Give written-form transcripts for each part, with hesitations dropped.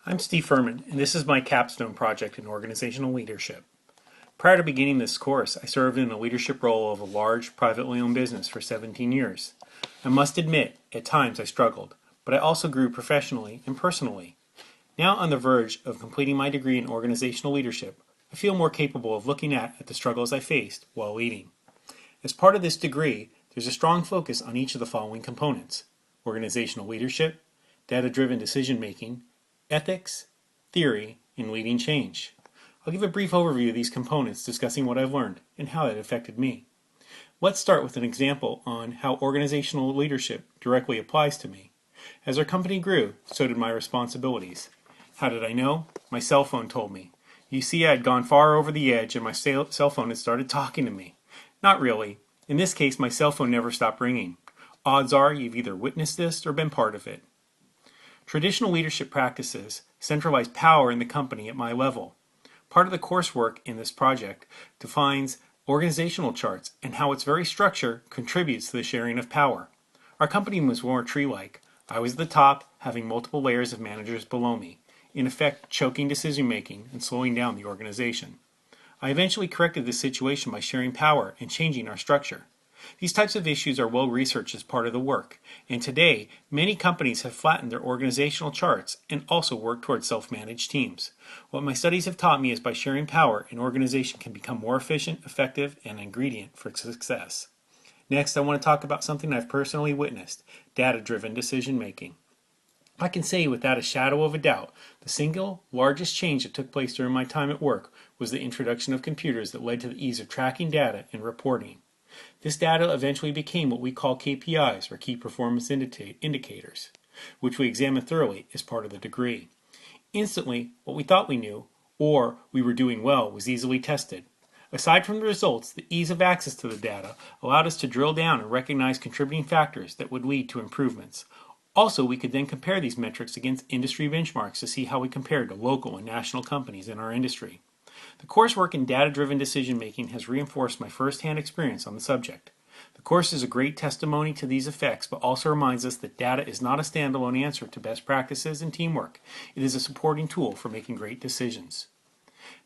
I'm Steve Furman, and this is my Capstone project in organizational leadership. Prior to beginning this course, I served in the leadership role of a large, privately owned business for 17 years. I must admit, at times I struggled, but I also grew professionally and personally. Now on the verge of completing my degree in organizational leadership, I feel more capable of looking at the struggles I faced while leading. As part of this degree, there's a strong focus on each of the following components: organizational leadership, data-driven decision-making, ethics, theory, and leading change. I'll give a brief overview of these components, discussing what I've learned and how it affected me. Let's start with an example on how organizational leadership directly applies to me. As our company grew, so did my responsibilities. How did I know? My cell phone told me. You see, I had gone far over the edge and my cell phone had started talking to me. Not really. In this case, my cell phone never stopped ringing. Odds are you've either witnessed this or been part of it. Traditional leadership practices centralize power in the company at my level. Part of the coursework in this project defines organizational charts and how its very structure contributes to the sharing of power. Our company was more tree-like. I was at the top, having multiple layers of managers below me, in effect choking decision-making and slowing down the organization. I eventually corrected this situation by sharing power and changing our structure. These types of issues are well researched as part of the work, and today many companies have flattened their organizational charts and also work towards self-managed teams. What my studies have taught me is by sharing power, an organization can become more efficient, effective, and an ingredient for success. Next, I want to talk about something I've personally witnessed: data-driven decision-making. I can say without a shadow of a doubt, the single largest change that took place during my time at work was the introduction of computers that led to the ease of tracking data and reporting. This data eventually became what we call KPIs, or Key Performance Indicators, which we examine thoroughly as part of the degree. Instantly, what we thought we knew, or we were doing well, was easily tested. Aside from the results, the ease of access to the data allowed us to drill down and recognize contributing factors that would lead to improvements. Also, we could then compare these metrics against industry benchmarks to see how we compared to local and national companies in our industry. The coursework in data-driven decision-making has reinforced my first-hand experience on the subject. The course is a great testimony to these effects, but also reminds us that data is not a standalone answer to best practices and teamwork. It is a supporting tool for making great decisions.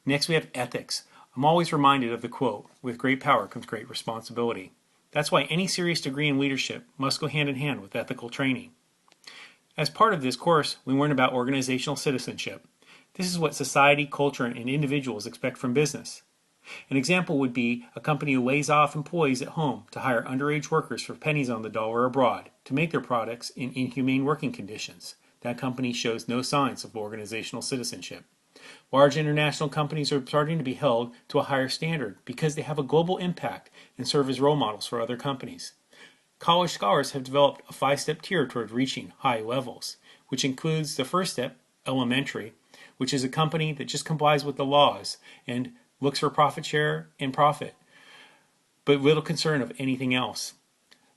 Next, we have ethics. I'm always reminded of the quote, "With great power comes great responsibility." That's why any serious degree in leadership must go hand in hand with ethical training. As part of this course, we learn about organizational citizenship. This is what society, culture, and individuals expect from business. An example would be a company who lays off employees at home to hire underage workers for pennies on the dollar abroad to make their products in inhumane working conditions. That company shows no signs of organizational citizenship. Large international companies are starting to be held to a higher standard because they have a global impact and serve as role models for other companies. College scholars have developed a 5-step tier toward reaching high levels, which includes the first step, elementary, which is a company that just complies with the laws and looks for profit share and profit, but little concern of anything else.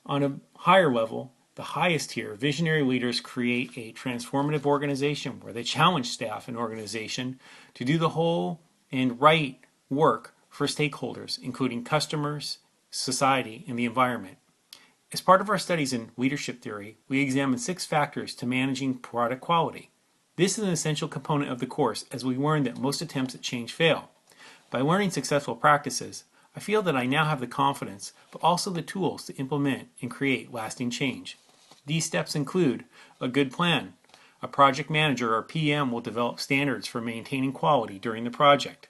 On a higher level, the highest tier, visionary leaders create a transformative organization where they challenge staff and organization to do the whole and right work for stakeholders, including customers, society, and the environment. As part of our studies in leadership theory, we examine 6 factors to managing product quality. This is an essential component of the course, as we learned that most attempts at change fail. By learning successful practices, I feel that I now have the confidence, but also the tools to implement and create lasting change. These steps include a good plan. A project manager or PM will develop standards for maintaining quality during the project.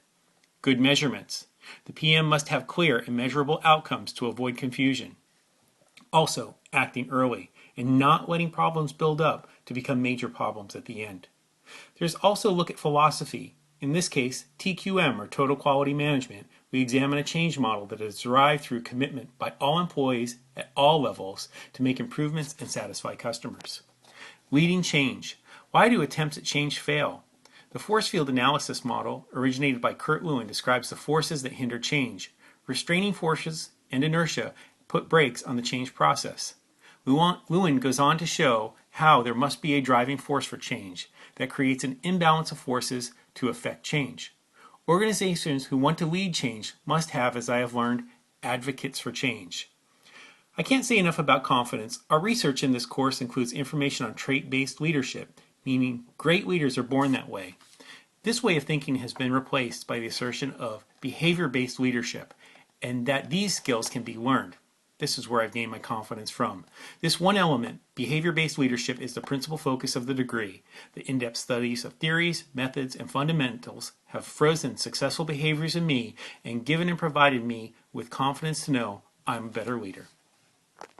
Good measurements. The PM must have clear and measurable outcomes to avoid confusion. Also, acting early and not letting problems build up to become major problems at the end. There's also a look at philosophy. In this case, TQM, or Total Quality Management. We examine a change model that is derived through commitment by all employees at all levels to make improvements and satisfy customers. Leading change. Why do attempts at change fail? The force field analysis model, originated by Kurt Lewin, describes the forces that hinder change. Restraining forces and inertia put brakes on the change process. Lewin goes on to show how there must be a driving force for change that creates an imbalance of forces to affect change. Organizations who want to lead change must have, as I have learned, advocates for change. I can't say enough about confidence. Our research in this course includes information on trait-based leadership, meaning great leaders are born that way. This way of thinking has been replaced by the assertion of behavior-based leadership, and that these skills can be learned. This is where I've gained my confidence from. This one element, behavior-based leadership, is the principal focus of the degree. The in-depth studies of theories, methods, and fundamentals have frozen successful behaviors in me and given and provided me with confidence to know I'm a better leader.